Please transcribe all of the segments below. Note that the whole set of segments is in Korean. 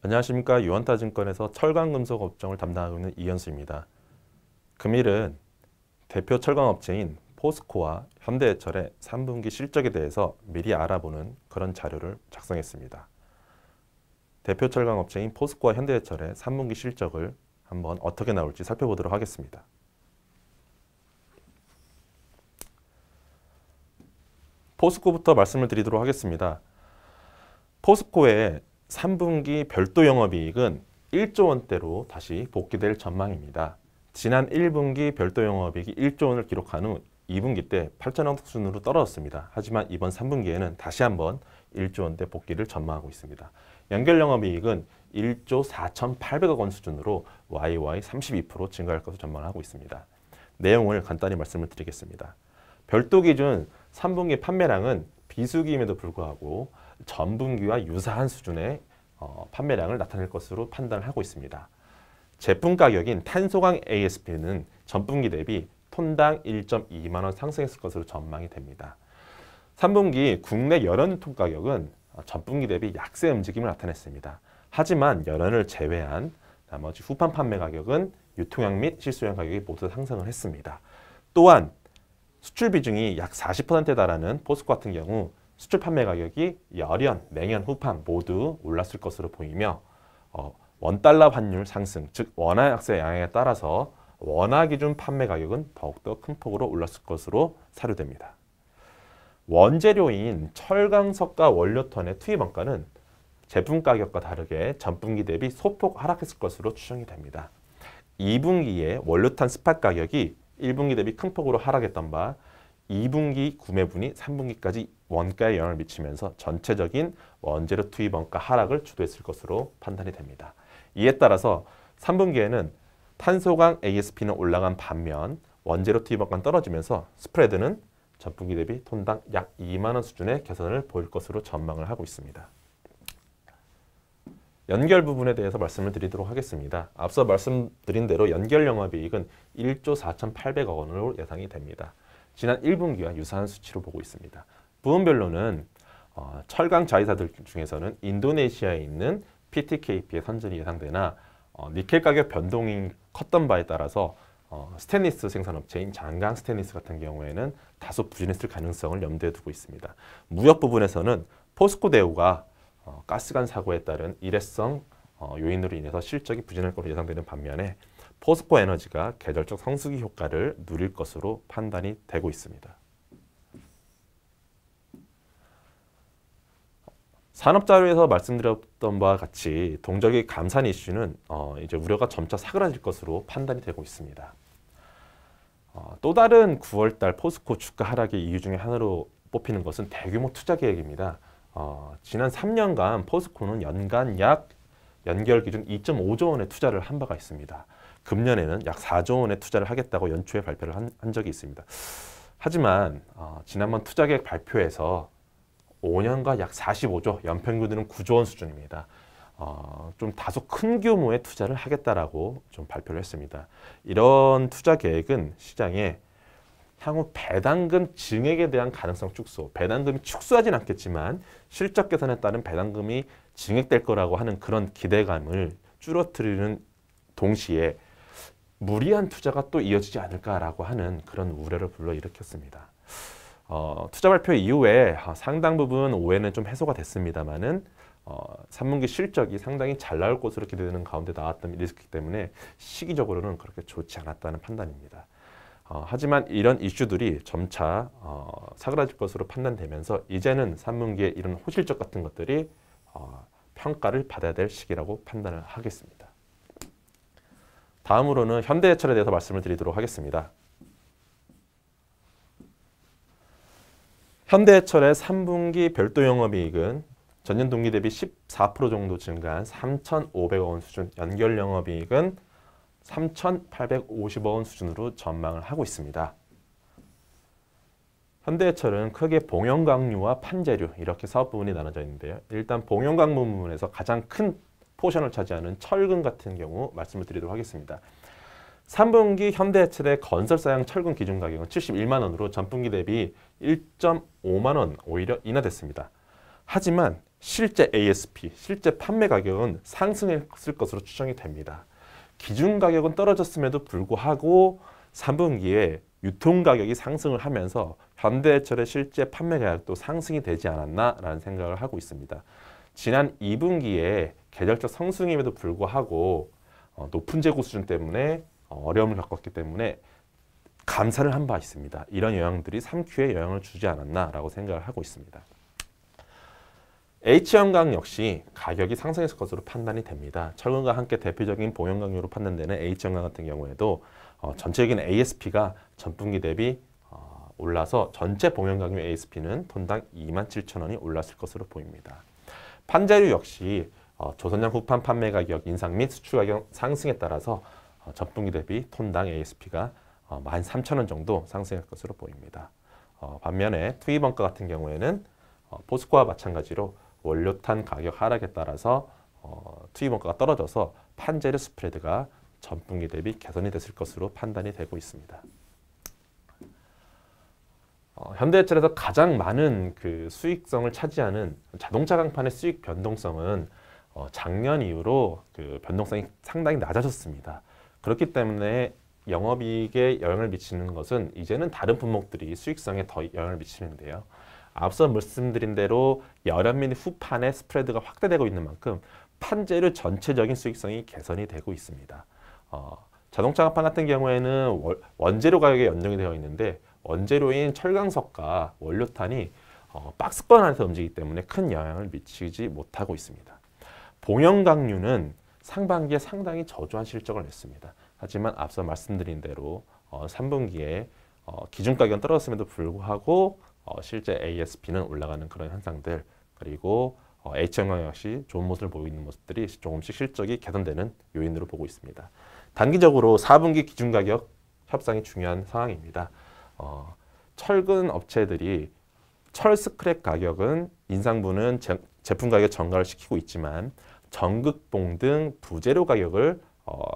안녕하십니까. 유원타증권에서 철강금속 업종을 담당하고 있는 이현수입니다. 금일은 대표 철강업체인 포스코와 현대해철의 3분기 실적에 대해서 미리 알아보는 그런 자료를 작성했습니다. 대표 철강업체인 포스코와 현대해철의 3분기 실적을 한번 어떻게 나올지 살펴보도록 하겠습니다. 포스코부터 말씀을 드리도록 하겠습니다. 포스코의 3분기 별도 영업이익은 1조 원대로 다시 복귀될 전망입니다. 지난 1분기 별도 영업이익이 1조 원을 기록한 후 2분기 때 8천억 수준으로 떨어졌습니다. 하지만 이번 3분기에는 다시 한번 1조 원대 복귀를 전망하고 있습니다. 연결 영업이익은 1조 4,800억 원 수준으로 YY 32% 증가할 것으로 전망하고 있습니다. 내용을 간단히 말씀을 드리겠습니다. 별도 기준 3분기 판매량은 비수기임에도 불구하고 전분기와 유사한 수준의 판매량을 나타낼 것으로 판단을 하고 있습니다. 제품 가격인 탄소광 ASP는 전분기 대비 톤당 1.2만 원 상승했을 것으로 전망이 됩니다. 3분기 국내 열연유통 가격은 전분기 대비 약세 움직임을 나타냈습니다. 하지만 열연을 제외한 나머지 후판 판매 가격은 유통량 및 실소량 가격이 모두 상승을 했습니다. 또한 수출 비중이 약 40%에 달하는 포스코 같은 경우 수출 판매 가격이 열연, 냉연, 후판 모두 올랐을 것으로 보이며 원달러 환율 상승, 즉 원화 약세 양향에 따라서 원화 기준 판매 가격은 더욱더 큰 폭으로 올랐을 것으로 사료됩니다. 원재료인 철강석과 원료톤의 투입 원가는 제품 가격과 다르게 전분기 대비 소폭 하락했을 것으로 추정이 됩니다. 2분기에 원료탄 스팟 가격이 1분기 대비 큰 폭으로 하락했던 바 2분기 구매분이 3분기까지 원가에 영향을 미치면서 전체적인 원재료 투입 원가 하락을 주도했을 것으로 판단이 됩니다. 이에 따라서 3분기에는 탄소광 ASP는 올라간 반면 원재료 투입 원가는 떨어지면서 스프레드는 전분기 대비 톤당 약 2만 원 수준의 개선을 보일 것으로 전망을 하고 있습니다. 연결 부분에 대해서 말씀을 드리도록 하겠습니다. 앞서 말씀드린 대로 연결 영업이익은 1조 4,800억 원으로 예상이 됩니다. 지난 1분기와 유사한 수치로 보고 있습니다. 부분별로는 철강 자회사들 중에서는 인도네시아에 있는 PTKP의 선전이 예상되나 니켈 가격 변동이 컸던 바에 따라서 스테인리스 생산업체인 장강 스테인리스 같은 경우에는 다소 부진했을 가능성을 염두에 두고 있습니다. 무역 부분에서는 포스코 대우가 가스관 사고에 따른 일회성 요인으로 인해서 실적이 부진할 것으로 예상되는 반면에 포스코 에너지가 계절적 성수기 효과를 누릴 것으로 판단이 되고 있습니다. 산업자료에서 말씀드렸던 바와 같이 동절기 감산 이슈는 이제 우려가 점차 사그라질 것으로 판단이 되고 있습니다. 또 다른 9월달 포스코 주가 하락의 이유 중에 하나로 뽑히는 것은 대규모 투자 계획입니다. 지난 3년간 포스코는 연간 약 연결 기준 2.5조 원의 투자를 한 바가 있습니다. 금년에는 약 4조 원의 투자를 하겠다고 연초에 발표를 한 적이 있습니다. 하지만 지난번 투자 계획 발표에서 5년간 약 45조, 연평균으로는 9조 원 수준입니다. 좀 다소 큰 규모의 투자를 하겠다라고 좀 발표를 했습니다. 이런 투자 계획은 시장에 향후 배당금 증액에 대한 가능성 축소, 배당금이 축소하진 않겠지만 실적 개선에 따른 배당금이 증액될 거라고 하는 그런 기대감을 줄어뜨리는 동시에 무리한 투자가 또 이어지지 않을까라고 하는 그런 우려를 불러일으켰습니다. 투자 발표 이후에 상당 부분 오해는 좀 해소가 됐습니다만은 3분기 실적이 상당히 잘 나올 것으로 기대되는 가운데 나왔던 리스크이기 때문에 시기적으로는 그렇게 좋지 않았다는 판단입니다. 하지만 이런 이슈들이 점차 사그라질 것으로 판단되면서 이제는 3분기에 이런 호실적 같은 것들이 평가를 받아야 될 시기라고 판단을 하겠습니다. 다음으로는 현대해철에 대해서 말씀을 드리도록 하겠습니다. 현대해철의 3분기 별도 영업이익은 전년 동기 대비 14% 정도 증가한 3,500억 원 수준, 연결 영업이익은 3,850억 원 수준으로 전망을 하고 있습니다. 현대해철은 크게 봉연광유와 판재류 이렇게 사업 부분이 나눠져 있는데요. 일단 봉연광 부분에서 가장 큰 포션을 차지하는 철근 같은 경우 말씀을 드리도록 하겠습니다. 3분기 현대해철의 건설사용 철근 기준 가격은 71만 원으로 전분기 대비 1.5만 원 오히려 인하됐습니다. 하지만 실제 ASP, 실제 판매 가격은 상승했을 것으로 추정이 됩니다. 기준 가격은 떨어졌음에도 불구하고 3분기에 유통 가격이 상승을 하면서 현대해철의 실제 판매 가격도 상승이 되지 않았나라는 생각을 하고 있습니다. 지난 2분기에 계절적 성수임에도 불구하고 높은 재고 수준 때문에 어려움을 겪었기 때문에 감산을 한 바 있습니다. 이런 영향들이 3Q에 영향을 주지 않았나라고 생각을 하고 있습니다. H형광 역시 가격이 상승했을 것으로 판단이 됩니다. 철근과 함께 대표적인 봉연광유로 판단되는 H형광 같은 경우에도 전체적인 ASP가 전분기 대비 올라서 전체 봉연광유 ASP는 톤당 27,000원이 올랐을 것으로 보입니다. 판재료 역시 조선양 후판 판매 가격 인상 및 수출 가격 상승에 따라서 전분기 대비 톤당 ASP가 13,000원 정도 상승할 것으로 보입니다. 반면에 투입원가 같은 경우에는 포스코와 마찬가지로 원료탄 가격 하락에 따라서 투입원가가 떨어져서 판재료 스프레드가 전분기 대비 개선이 됐을 것으로 판단이 되고 있습니다. 현대해철에서 가장 많은 그 수익성을 차지하는 자동차 강판의 수익 변동성은 작년 이후로 그 변동성이 상당히 낮아졌습니다. 그렇기 때문에 영업이익에 영향을 미치는 것은 이제는 다른 품목들이 수익성에 더 영향을 미치는데요. 앞서 말씀드린 대로 여름 및 후판의 스프레드가 확대되고 있는 만큼 판재료 전체적인 수익성이 개선이 되고 있습니다. 자동차 강판 같은 경우에는 원재료 가격에 연동이 되어 있는데 원재료인 철강석과 원료탄이 박스권 안에서 움직이기 때문에 큰 영향을 미치지 못하고 있습니다. 봉연광유는 상반기에 상당히 저조한 실적을 냈습니다. 하지만 앞서 말씀드린 대로 3분기에 기준 가격은 떨어졌음에도 불구하고 실제 ASP는 올라가는 그런 현상들, 그리고 H형광 역시 좋은 모습을 보이는 모습들이 조금씩 실적이 개선되는 요인으로 보고 있습니다. 단기적으로 4분기 기준 가격 협상이 중요한 상황입니다. 철근 업체들이 철 스크랩 가격은 인상분은 제품 가격 전가를 시키고 있지만 전극봉 등 부재료 가격을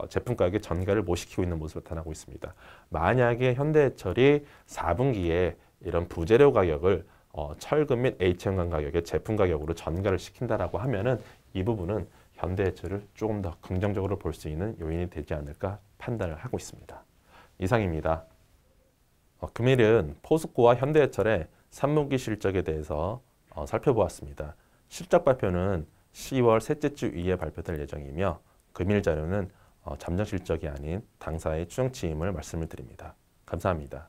제품 가격에 전가를 못 시키고 있는 모습으로 나타나고 있습니다. 만약에 현대해철이 4분기에 이런 부재료 가격을 철근 및 H형광 가격의 제품 가격으로 전가를 시킨다라고 하면은 이 부분은 현대해철을 조금 더 긍정적으로 볼 수 있는 요인이 되지 않을까 판단을 하고 있습니다. 이상입니다. 금일은 포스코와 현대해철의 3분기 실적에 대해서 살펴보았습니다. 실적 발표는 10월 셋째 주 이에 발표될 예정이며 금일 자료는 잠정 실적이 아닌 당사의 추정치임을 말씀을 드립니다. 감사합니다.